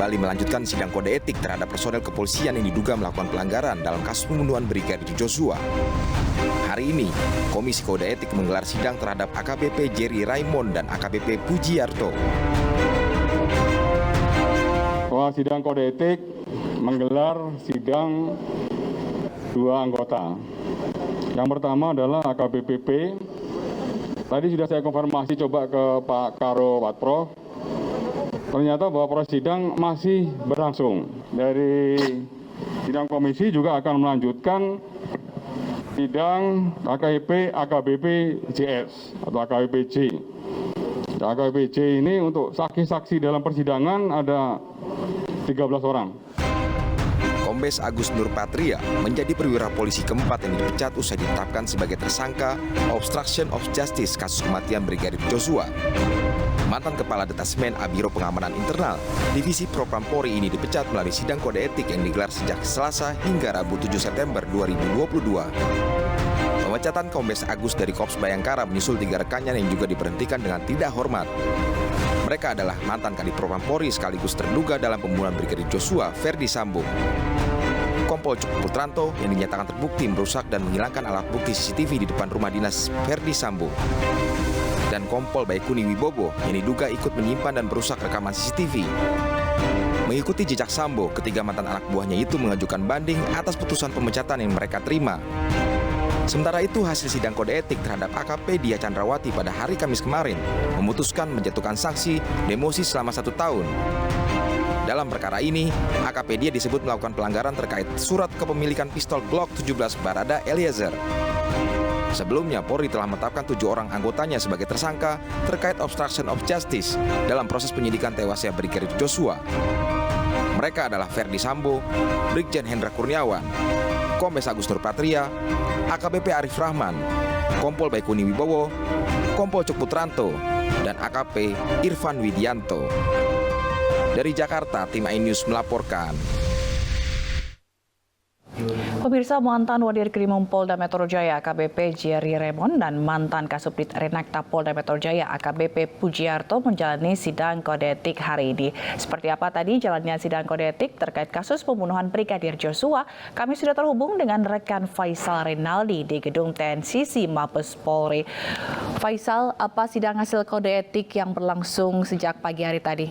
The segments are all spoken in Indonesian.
kembali melanjutkan sidang kode etik terhadap personel kepolisian yang diduga melakukan pelanggaran dalam kasus pembunuhan Brigadir Joshua. Hari ini, Komisi Kode Etik menggelar sidang terhadap AKBP Jerry Raymond dan AKBP Pujiarto. Bahwa sidang kode etik menggelar sidang dua anggota. Yang pertama adalah AKBP P. Tadi sudah saya konfirmasi coba ke Pak Karo Watprof. Ternyata bahwa proses sidang masih berlangsung. Dari sidang komisi juga akan melanjutkan sidang AKBP JS atau AKBP J. AKBP J ini untuk saksi-saksi dalam persidangan ada 13 orang. Kombes Agus Nurpatria menjadi perwira polisi keempat yang dipecat usai ditetapkan sebagai tersangka obstruction of justice kasus kematian Brigadir Joshua. Mantan Kepala Detasmen Abiro Pengamanan Internal Divisi Propampori ini dipecat melalui sidang kode etik yang digelar sejak Selasa hingga Rabu 7 September 2022. Pemecatan Kombes Agus dari Korps Bayangkara menyusul 3 rekannya yang juga diberhentikan dengan tidak hormat. Mereka adalah mantan Kadif Propampori sekaligus terduga dalam pembunuhan Brigadir Joshua, Ferdi Sambo. Kompol Cuk Putranto yang dinyatakan terbukti merusak dan menghilangkan alat bukti CCTV di depan rumah dinas Ferdi Sambo. Dan Kompol Baikuni Wibowo yang diduga ikut menyimpan dan merusak rekaman CCTV. Mengikuti jejak Sambo, ketiga mantan anak buahnya itu mengajukan banding atas putusan pemecatan yang mereka terima. Sementara itu, hasil sidang kode etik terhadap AKP Dia Chandrawati pada hari Kamis kemarin memutuskan menjatuhkan sanksi demosi selama 1 tahun. Dalam perkara ini, AKP Dia disebut melakukan pelanggaran terkait surat kepemilikan pistol Glock 17 Barada Eliezer. Sebelumnya, Polri telah menetapkan 7 orang anggotanya sebagai tersangka terkait obstruction of justice dalam proses penyidikan tewasnya Brigadir Joshua. Mereka adalah Ferdi Sambo, Brigjen Hendra Kurniawan, Kombes Agus Nurpatria, AKBP Arif Rahman, Kompol Baikuni Wibowo, Kompol Cuk Putranto, dan AKP Irfan Widianto. Dari Jakarta, tim iNews melaporkan. Pemirsa, mantan Wadir Krimum Polda Metro Jaya AKBP Jerry Raymond dan mantan Kasubdit Renakta Polda Metro Jaya AKBP Pujiarto menjalani sidang kode etik hari ini. Seperti apa tadi jalannya sidang kode etik terkait kasus pembunuhan Brigadir Joshua? Kami sudah terhubung dengan rekan Faisal Rinaldi di gedung TNCC Mabes Polri. Faisal, apa sidang hasil kode etik yang berlangsung sejak pagi hari tadi?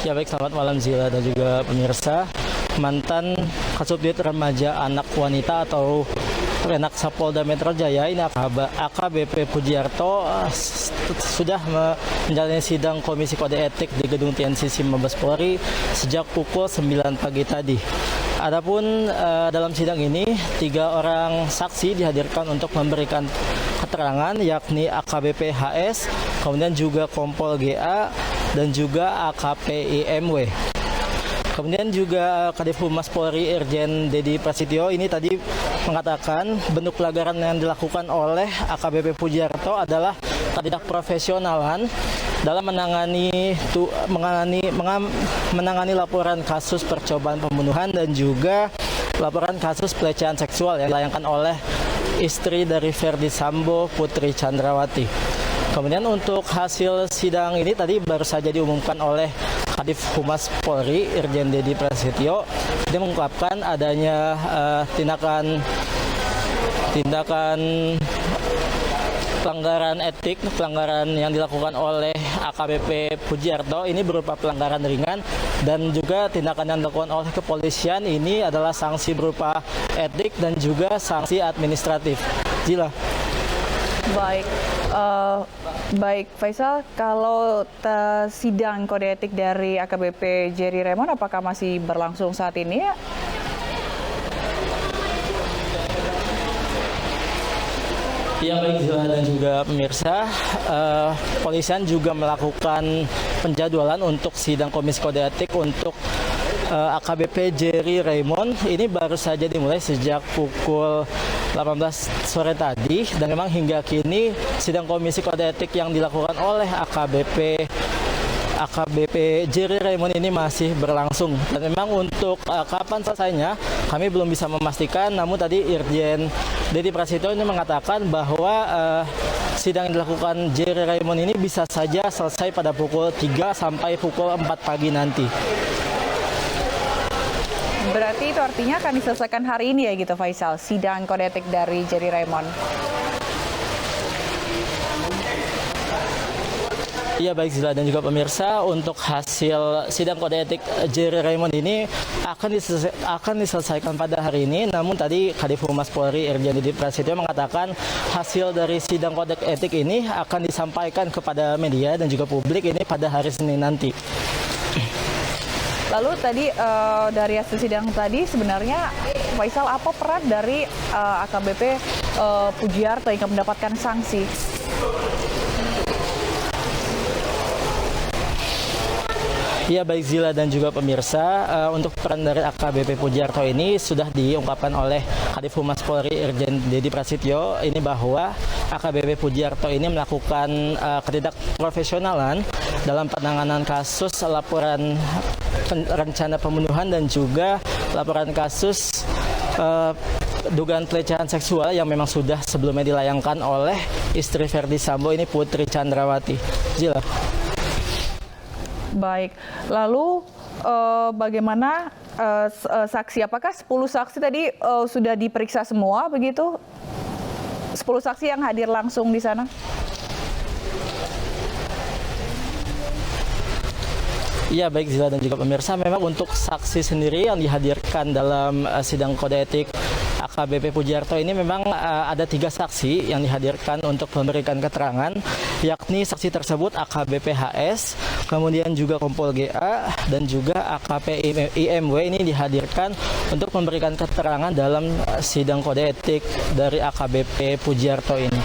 Ya baik, selamat malam Zila dan juga pemirsa. Mantan Kasubdit Remaja Anak Wanita atau Renakta Polda Metro Jaya ini AKBP Pujiarto sudah menjalani sidang Komisi Kode Etik di gedung TNCC Mabes Polri sejak pukul 9 pagi tadi. Adapun dalam sidang ini 3 orang saksi dihadirkan untuk memberikan keterangan, yakni AKBP HS, kemudian juga Kompol GA dan juga AKP IMW. Kemudian juga Kadif Humas Polri Irjen Dedi Prasetyo ini tadi mengatakan bentuk pelanggaran yang dilakukan oleh AKBP Pujiarto adalah ketidakprofesionalan dalam menangani laporan kasus percobaan pembunuhan dan juga laporan kasus pelecehan seksual yang dilayangkan oleh istri dari Ferdi Sambo, Putri Chandrawati. Kemudian untuk hasil sidang ini tadi baru saja diumumkan oleh Kadif Humas Polri Irjen Dedi Prasetyo. Dia mengungkapkan adanya tindakan pelanggaran etik, pelanggaran yang dilakukan oleh AKBP Pujiarto ini berupa pelanggaran ringan, dan juga tindakan yang dilakukan oleh kepolisian ini adalah sanksi berupa etik dan juga sanksi administratif. Jila. Baik Faisal, kalau sidang kode etik dari AKBP Jerry Raymond apakah masih berlangsung saat ini ya? Ya baik Zila dan juga pemirsa, polisian juga melakukan penjadwalan untuk sidang Komisi Kode Etik untuk AKBP Jerry Raymond. Ini baru saja dimulai sejak pukul 18 sore tadi, dan memang hingga kini sidang Komisi Kode Etik yang dilakukan oleh AKBP Jerry Raymond ini masih berlangsung. Dan memang untuk kapan selesainya kami belum bisa memastikan, namun tadi Irjen Dedi Prasetyo ini mengatakan bahwa sidang yang dilakukan Jerry Raymond ini bisa saja selesai pada pukul 3 sampai pukul 4 pagi nanti. Berarti itu artinya akan diselesaikan hari ini ya gitu Faisal, sidang kode etik dari Jerry Raymond. Iya baik Zila dan juga pemirsa, untuk hasil sidang kode etik Jerry Raymond ini akan diselesaikan pada hari ini. Namun tadi Kadif Humas Polri Irjen Didi Prasetyo mengatakan hasil dari sidang kode etik ini akan disampaikan kepada media dan juga publik ini pada hari Senin nanti. Lalu tadi dari hasil sidang tadi sebenarnya Faisal, apa peran dari AKBP Pujiarto yang mendapatkan sanksi? Ya baik Zila dan juga pemirsa, untuk peran dari AKBP Pujiarto ini sudah diungkapkan oleh Kadif Humas Polri Irjen Didi Prasetyo ini bahwa AKBP Pujiarto ini melakukan ketidakprofesionalan dalam penanganan kasus laporan rencana pembunuhan dan juga laporan kasus dugaan pelecehan seksual yang memang sudah sebelumnya dilayangkan oleh istri Verdi Sambo ini Putri Chandrawati. Zila. Baik, lalu bagaimana saksi? Apakah 10 saksi tadi sudah diperiksa semua begitu? 10 saksi yang hadir langsung di sana? Iya baik Zila dan juga pemirsa, memang untuk saksi sendiri yang dihadirkan dalam sidang kode etik AKBP Pujiarto ini memang ada 3 saksi yang dihadirkan untuk memberikan keterangan, yakni saksi tersebut AKBP HS, kemudian juga Kompol GA dan juga AKP IMW ini dihadirkan untuk memberikan keterangan dalam sidang kode etik dari AKBP Pujiarto ini.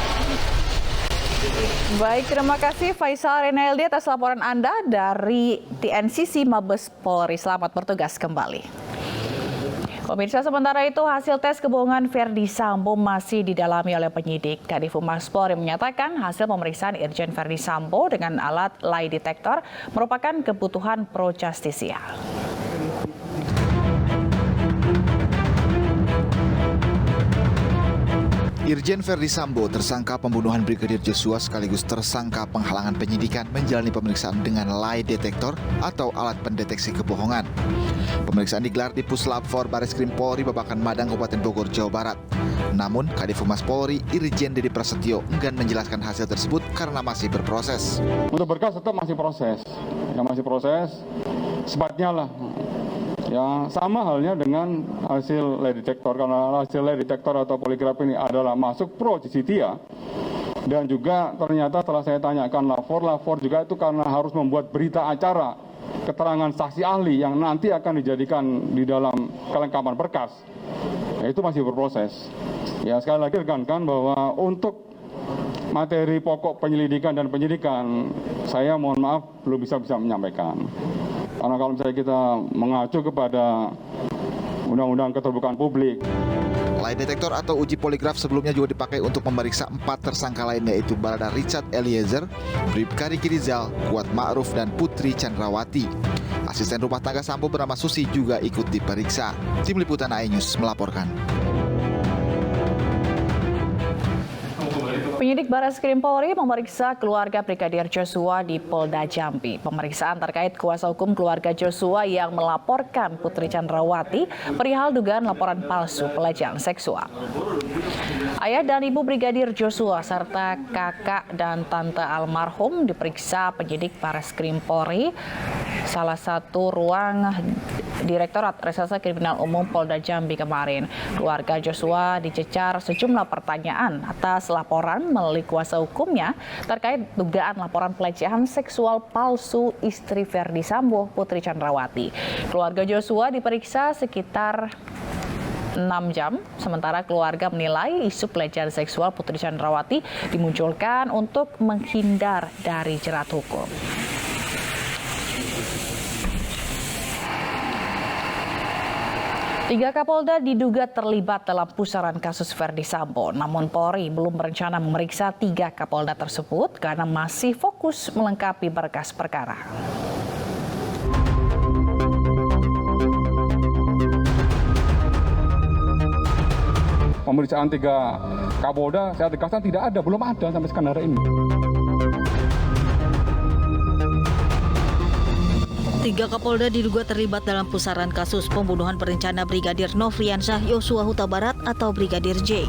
Baik, terima kasih Faisal Renaldi atas laporan Anda dari TNCC Mabes Polri. Selamat bertugas kembali. Pemirsa, sementara itu hasil tes kebohongan Verdi Sambo masih didalami oleh penyidik. Kadif Humas Polri menyatakan hasil pemeriksaan Irjen Verdi Sambo dengan alat lie detector merupakan kebutuhan pro justisia. Irjen Verdi Sambo, tersangka pembunuhan Brigadir Joshua sekaligus tersangka penghalangan penyidikan, menjalani pemeriksaan dengan lie detector atau alat pendeteksi kebohongan. Pemeriksaan digelar di Puslap 4 Bareskrim Polri Babakan Madang, Kabupaten Bogor, Jawa Barat. Namun, Kadif Humas Polri Irjen Didi Prasetyo enggan menjelaskan hasil tersebut karena masih berproses. Untuk berkas tetap masih proses, sepatnya lah. Ya, sama halnya dengan hasil lie detector, karena hasil lie detector atau poligraf ini adalah masuk pro justisia. Dan juga ternyata setelah saya tanyakan lapor juga itu karena harus membuat berita acara keterangan saksi ahli yang nanti akan dijadikan di dalam kelengkapan berkas. Ya, itu masih berproses. Ya, sekali lagi rekan-rekan bahwa untuk materi pokok penyelidikan dan penyidikan, saya mohon maaf belum bisa menyampaikan. Karena kalau misalnya kita mengacu kepada Undang-Undang Keterbukaan Publik. Lie detector atau uji poligraf sebelumnya juga dipakai untuk memeriksa 4 tersangka lainnya, yaitu Barada Richard Eliezer, Bribka Riki Rizal, Kuat Ma'ruf, dan Putri Chandrawati. Asisten rumah tangga Sambo bernama Susi juga ikut diperiksa. Tim Liputan AI News melaporkan. Penyidik Bareskrim Polri memeriksa keluarga Brigadir Joshua di Polda Jambi. Pemeriksaan terkait kuasa hukum keluarga Joshua yang melaporkan Putri Chandrawati perihal dugaan laporan palsu pelecehan seksual. Ayah dan ibu Brigadir Joshua serta kakak dan tante almarhum diperiksa penyidik Bareskrim Polri, salah satu ruang Direktorat Reserse Kriminal Umum Polda Jambi kemarin. Keluarga Joshua dicecar sejumlah pertanyaan atas laporan melalui kuasa hukumnya terkait dugaan laporan pelecehan seksual palsu istri Verdi Sambo, Putri Chandrawati. Keluarga Joshua diperiksa sekitar 6 jam, sementara keluarga menilai isu pelecehan seksual Putri Chandrawati dimunculkan untuk menghindar dari jerat hukum. Tiga Kapolda diduga terlibat dalam pusaran kasus Verdi Sambo. Namun Polri belum berencana memeriksa 3 Kapolda tersebut karena masih fokus melengkapi berkas perkara. pemeriksaan 3 Kapolda, saya tegaskan tidak ada, belum ada sampai sekarang hari ini. 3 Kapolda diduga terlibat dalam pusaran kasus pembunuhan berencana Brigadir Nofriansyah Yosua Huta Barat atau Brigadir J.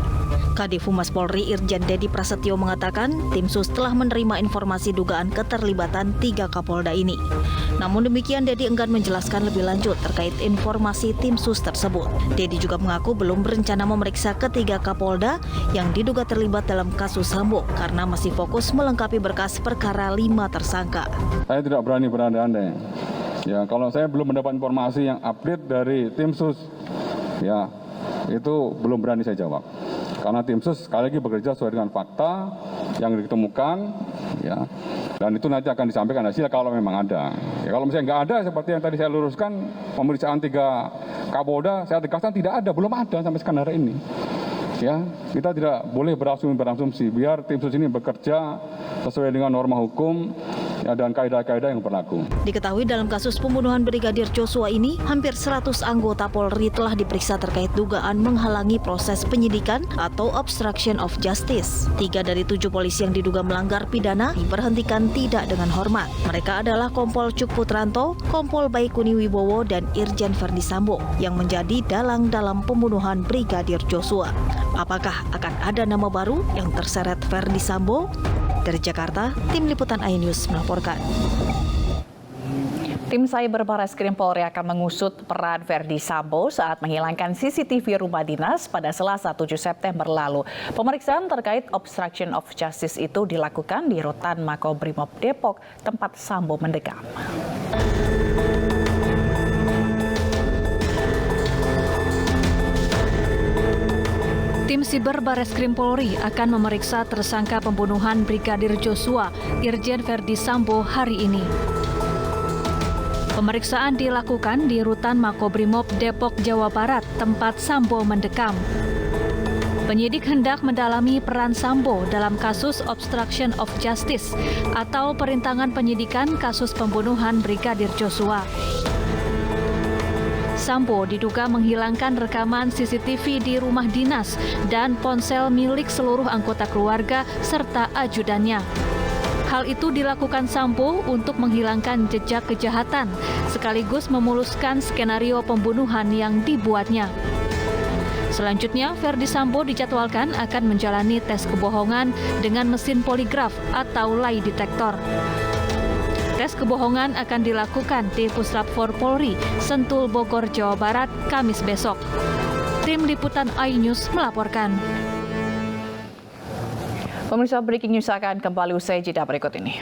Kadif Humas Polri Irjen Dedi Prasetyo mengatakan tim sus telah menerima informasi dugaan keterlibatan 3 Kapolda ini. Namun demikian, Dedi enggan menjelaskan lebih lanjut terkait informasi tim sus tersebut. Dedi juga mengaku belum berencana memeriksa ketiga Kapolda yang diduga terlibat dalam kasus Sambo karena masih fokus melengkapi berkas perkara 5 tersangka. Saya tidak berani berandai-andai. Ya, kalau saya belum mendapat informasi yang update dari tim sus, ya itu belum berani saya jawab. Karena tim sus sekali lagi bekerja sesuai dengan fakta yang ditemukan, ya, dan itu nanti akan disampaikan hasil kalau memang ada. Ya, kalau misalnya nggak ada seperti yang tadi saya luruskan, pemeriksaan 3 Kapolda, saya tegaskan tidak ada, belum ada sampai sekarang hari ini. Ya, kita tidak boleh berasumsi, biar tim sus ini bekerja sesuai dengan norma hukum, ya, dan kaidah-kaidah yang berlaku. Diketahui dalam kasus pembunuhan Brigadir Joshua ini, hampir 100 anggota Polri telah diperiksa terkait dugaan menghalangi proses penyidikan atau obstruction of justice. 3 dari 7 polisi yang diduga melanggar pidana diberhentikan tidak dengan hormat. Mereka adalah Kompol Cuk Putranto, Kompol Baikuni Wibowo, dan Irjen Verdi Sambo yang menjadi dalang dalam pembunuhan Brigadir Joshua. Apakah akan ada nama baru yang terseret Verdi Sambo? Dari Jakarta, Tim Liputan iNews melaporkan. Tim Cyber Barreskrim Polri akan mengusut peran Verdi Sambo saat menghilangkan CCTV rumah dinas pada Selasa 7 September lalu. Pemeriksaan terkait obstruction of justice itu dilakukan di Rutan Makobrimob Depok, tempat Sambo mendekam. Tim Siber Barreskrim Polri akan memeriksa tersangka pembunuhan Brigadir Joshua, Irjen Verdi Sambo hari ini. Pemeriksaan dilakukan di Rutan Makobrimob Depok, Jawa Barat, tempat Sambo mendekam. Penyidik hendak mendalami peran Sambo dalam kasus obstruction of justice atau perintangan penyidikan kasus pembunuhan Brigadir Joshua. Sambo diduga menghilangkan rekaman CCTV di rumah dinas dan ponsel milik seluruh anggota keluarga serta ajudannya. Hal itu dilakukan Sambo untuk menghilangkan jejak kejahatan, sekaligus memuluskan skenario pembunuhan yang dibuatnya. Selanjutnya, Verdi Sambo dijadwalkan akan menjalani tes kebohongan dengan mesin poligraf atau lie detector. Tes kebohongan akan dilakukan di Puslap 4 Polri, Sentul, Bogor, Jawa Barat, Kamis besok. Tim Liputan iNews melaporkan. Pemirsa, breaking news akan kembali usai jeda berikut ini.